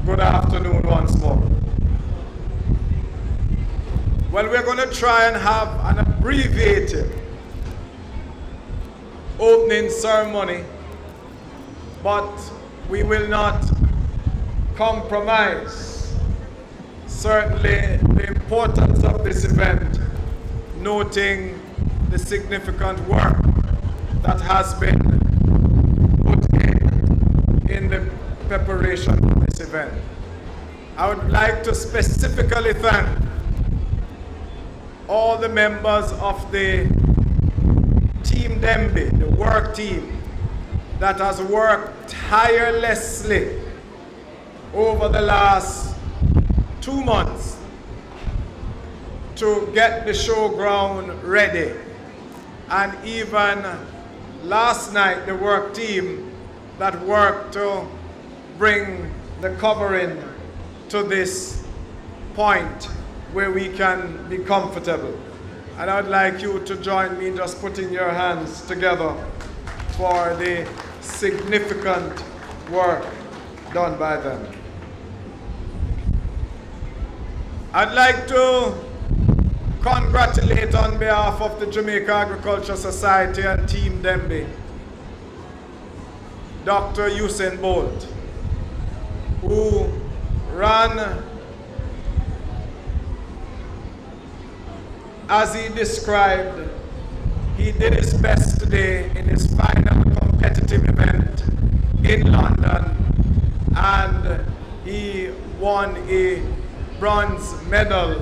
Good afternoon once more. Well, we're going to try and have an abbreviated opening ceremony, but we will not compromise certainly the importance of this event, noting the significant work that has been put in the preparation of this event. I would like to specifically thank all the members of the Team Denbigh, the work team that has worked tirelessly over the last 2 months to get the showground ready. And even last night, the work team that worked to bring the covering to this point where we can be comfortable. And I'd like you to join me in just putting your hands together for the significant work done by them. I'd like to congratulate on behalf of the Jamaica Agriculture Society and Team Denbigh, Dr. Usain Bolt, who ran, as he described, he did his best today in his final competitive event in London, and he won a bronze medal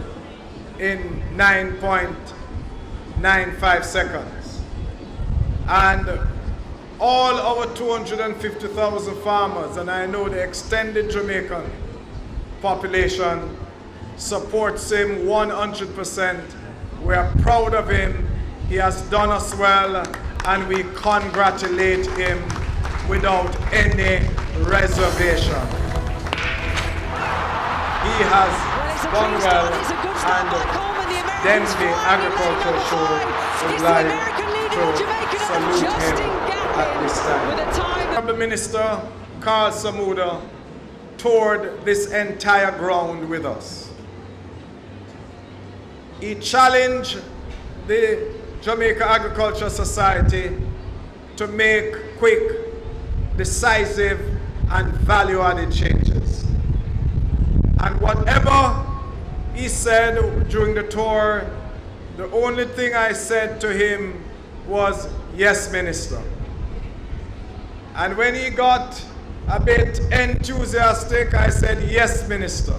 in 9.95 seconds. And all our 250,000 farmers, and I know the extended Jamaican population, supports him 100%. We are proud of him. He has done us well, and we congratulate him without any reservation. He has done well, and Denbigh Agriculture Show would like to salute him at this time. Honorable Minister Carl Samuda toured this entire ground with us. He challenged the Jamaica Agriculture Society to make quick, decisive, and value-added changes. And whatever he said during the tour, the only thing I said to him was, "Yes, Minister." And when he got a bit enthusiastic, I said, "Yes, Minister."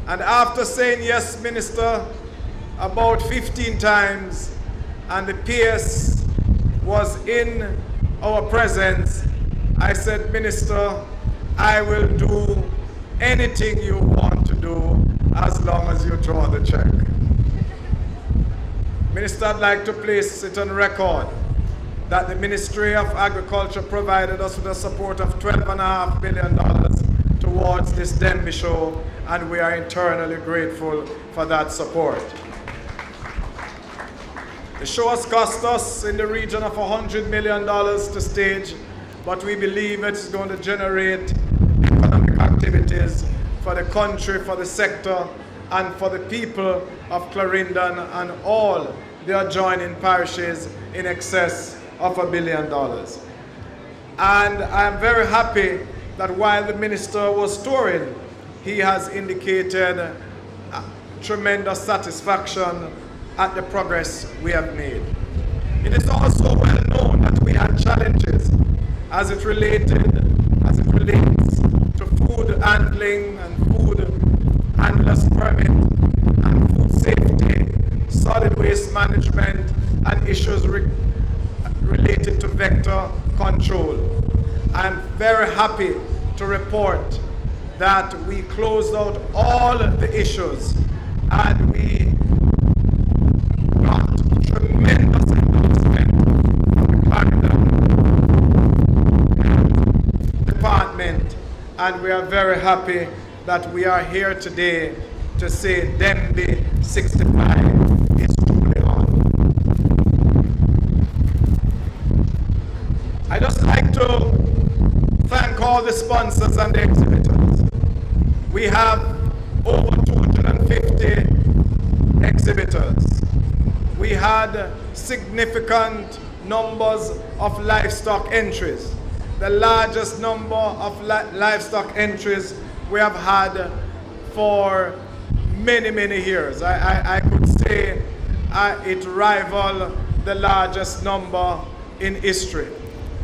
And after saying "Yes, Minister" about 15 times, and the PS was in our presence, I said, "Minister, I will do anything you want to do as long as you draw the check." Minister, I'd like to place it on record that the Ministry of Agriculture provided us with a support of $12.5 billion towards this Denbigh show, and we are eternally grateful for that support. The show has cost us in the region of $100 million to stage, but we believe it's going to generate economic activities for the country, for the sector, and for the people of Clarendon and all the adjoining parishes in excess of $1 billion. And I'm very happy that while the minister was touring, he has indicated tremendous satisfaction at the progress we have made. It is also well known that we had challenges as it relates to food handling and food handlers permit and food safety, solid waste management, and issues related to vector control. I'm very happy to report that we closed out all of the issues, and we got tremendous endorsement from the Clarendon Department, and we are very happy that we are here today to say Denbigh 65 is truly on. I just like to thank all the sponsors and the exhibitors. had significant numbers of livestock entries. The largest number of livestock entries we have had for many, many years. I could say it rivaled the largest number in history.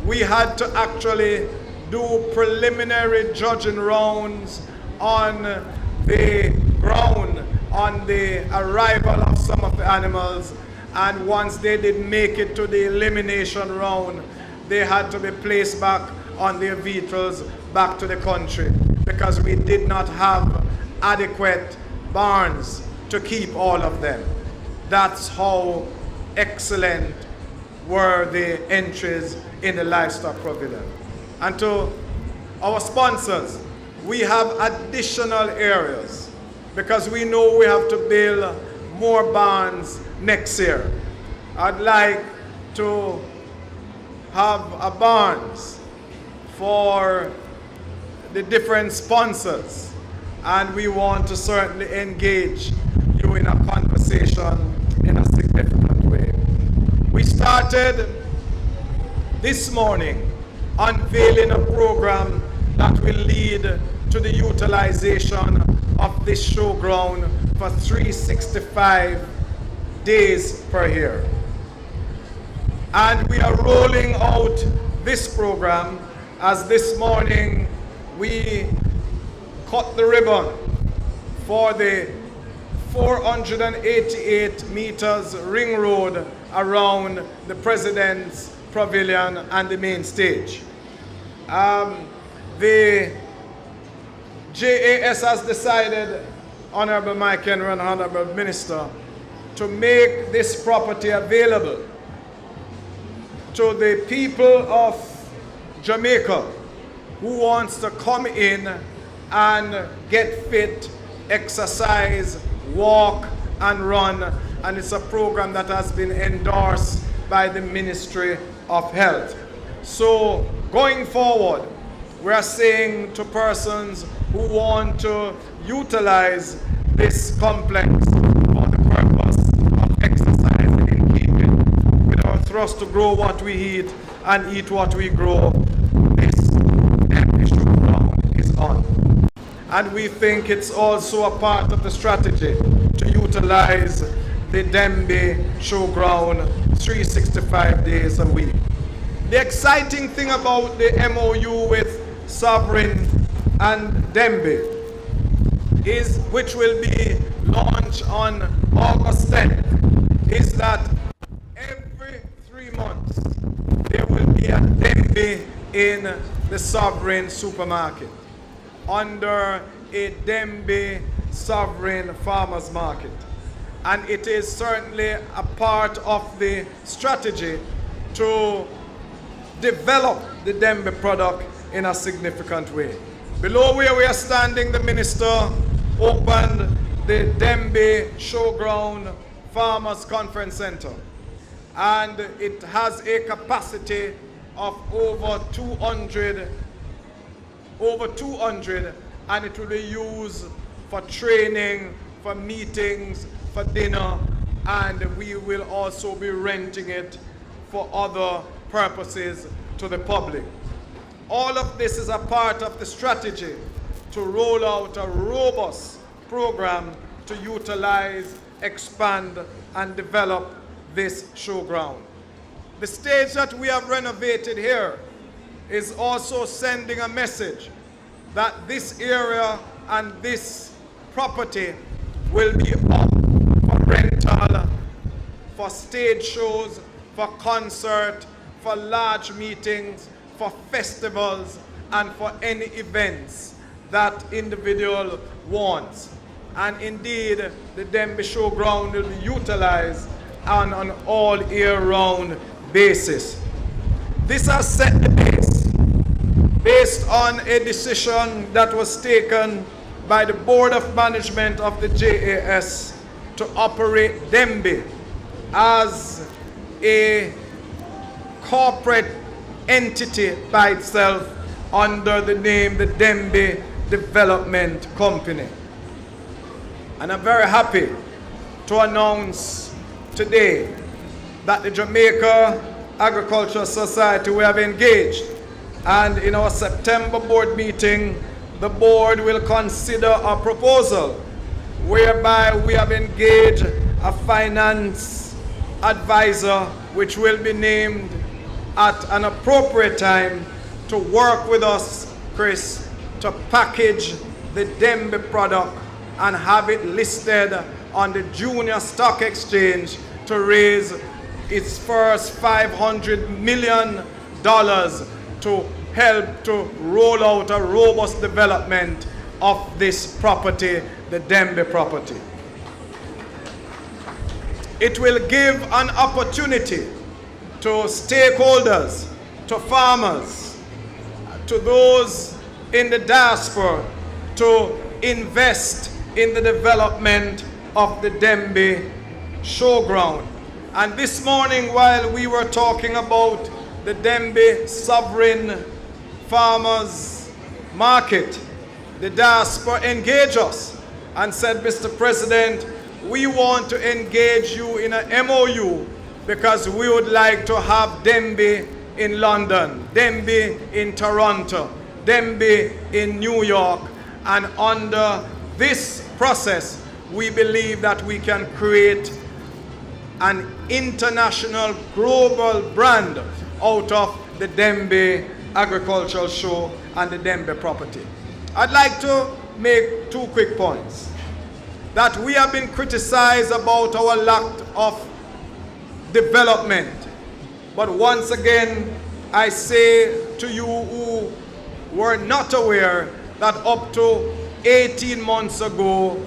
We had to actually do preliminary judging rounds on the ground on the arrival of some of the animals, and once they did make it to the elimination round, they had to be placed back on their vehicles back to the country because we did not have adequate barns to keep all of them. That's how excellent were the entries in the livestock pavilion. And to our sponsors, we have additional areas because we know we have to build more barns next year. I'd like to have a barns for the different sponsors, and we want to certainly engage you in a conversation in a significant way. We started this morning unveiling a program that will lead to the utilization of this showground for 365 days per year. And we are rolling out this program as this morning we cut the ribbon for the 488 meters ring road around the President's Pavilion and the main stage. The JAS has decided, Honorable Mike Henry and Honorable Minister, to make this property available to the people of Jamaica who wants to come in and get fit, exercise, walk and run, and it's a program that has been endorsed by the Ministry of Health. So going forward, we are saying to persons who want to utilize this complex for the purpose of exercising and keeping with our thrust to grow what we eat and eat what we grow, this Denbigh showground is on. And we think it's also a part of the strategy to utilize the Denbigh showground 365 days a week. The exciting thing about the MOU with Sovereign and Denbigh is, which will be launched on August 10th, is that every 3 months there will be a Denbigh in the Sovereign supermarket under a Denbigh Sovereign Farmers Market. And it is certainly a part of the strategy to develop the Denbigh product in a significant way. Below where we are standing, the Minister opened the Denbigh Showground Farmers Conference Center, and it has a capacity of over 200, and it will be used for training, for meetings, for dinner, and we will also be renting it for other purposes to the public. All of this is a part of the strategy to roll out a robust program to utilize, expand, and develop this showground. The stage that we have renovated here is also sending a message that this area and this property will be up for rental, for stage shows, for concert, for large meetings, for festivals, and for any events that individual wants. And indeed, the Denbigh Showground will be utilized on an all year round basis. This has set the pace based on a decision that was taken by the Board of Management of the JAS to operate Denbigh as a corporate entity by itself under the name the Denbigh Development Company. And I'm very happy to announce today that the Jamaica Agricultural Society, we have engaged. And in our September board meeting, the board will consider a proposal whereby we have engaged a finance advisor which will be named at an appropriate time to work with us, Chris, to package the Denbigh product and have it listed on the junior stock exchange to raise its first $500 million to help to roll out a robust development of this property, the Denbigh property. It will give an opportunity to stakeholders, to farmers, to those in the diaspora to invest in the development of the Denbigh showground. And this morning, while we were talking about the Denbigh Sovereign Farmers Market, the diaspora engaged us and said, Mr. President, we want to engage you in an MOU because we would like to have Denbigh in London, Denbigh in Toronto, Denbigh in New York. And under this process, we believe that we can create an international global brand out of the Denbigh Agricultural Show and the Denbigh property. I'd like to make two quick points. That we have been criticized about our lack of development. But once again, I say to you who were not aware that up to 18 months ago,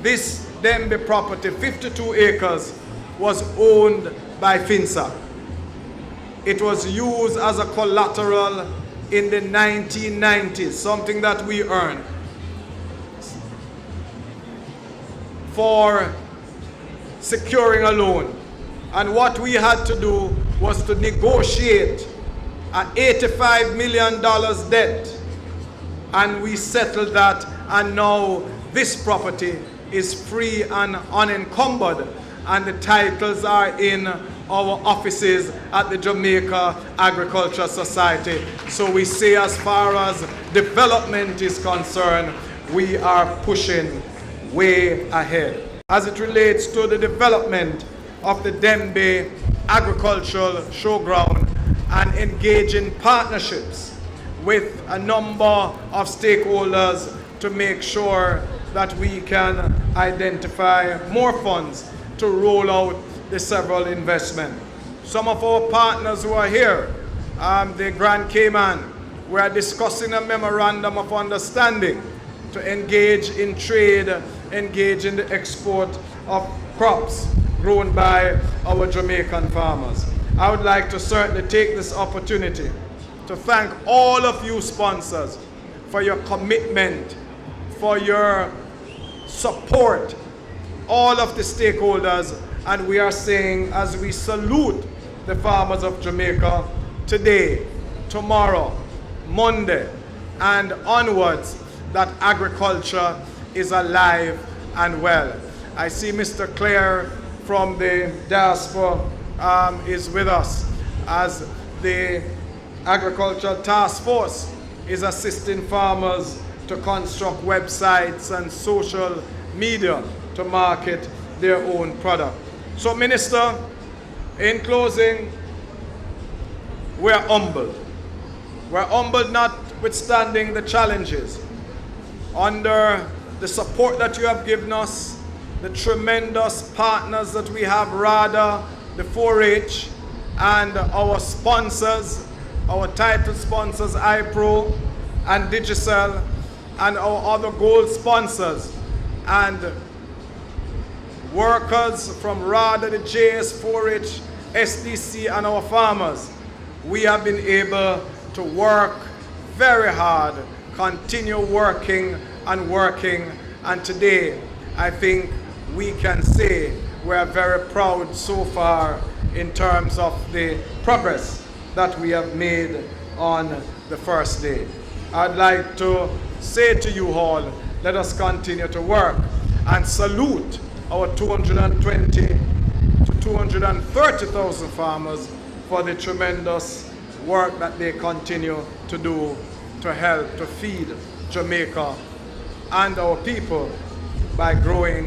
this Denbigh property, 52 acres, was owned by FINSA. It was used as a collateral in the 1990s, something that we earned for securing a loan. And what we had to do was to negotiate an $85 million debt, and we settled that, and now this property is free and unencumbered, and the titles are in our offices at the Jamaica Agricultural Society. So we say, as far as development is concerned, we are pushing way ahead. As it relates to the development of the Denbigh Agricultural Showground and engaging partnerships with a number of stakeholders to make sure that we can identify more funds to roll out the several investments. Some of our partners who are here, the Grand Cayman, we are discussing a memorandum of understanding to engage in trade, engage in the export of crops grown by our Jamaican farmers. I would like to certainly take this opportunity to thank all of you sponsors for your commitment, for your support, all of the stakeholders. And we are saying, as we salute the farmers of Jamaica today, tomorrow, Monday, and onwards, that agriculture is alive and well. I see Mr. Clare from the diaspora is with us, as the Agricultural Task Force is assisting farmers to construct websites and social media to market their own product. So, Minister, in closing, we're humbled. We're humbled notwithstanding the challenges. Under the support that you have given us, the tremendous partners that we have, RADA, the 4-H, and our sponsors, our title sponsors, iPro and Digicel, and our other gold sponsors, and workers from RADA, the JAS, 4-H, SDC, and our farmers. We have been able to work very hard, continue working and working, and today I think we can say we are very proud so far in terms of the progress that we have made on the first day. I'd like to say to you all, let us continue to work and salute our 220 to 230,000 farmers for the tremendous work that they continue to do to help to feed Jamaica and our people by growing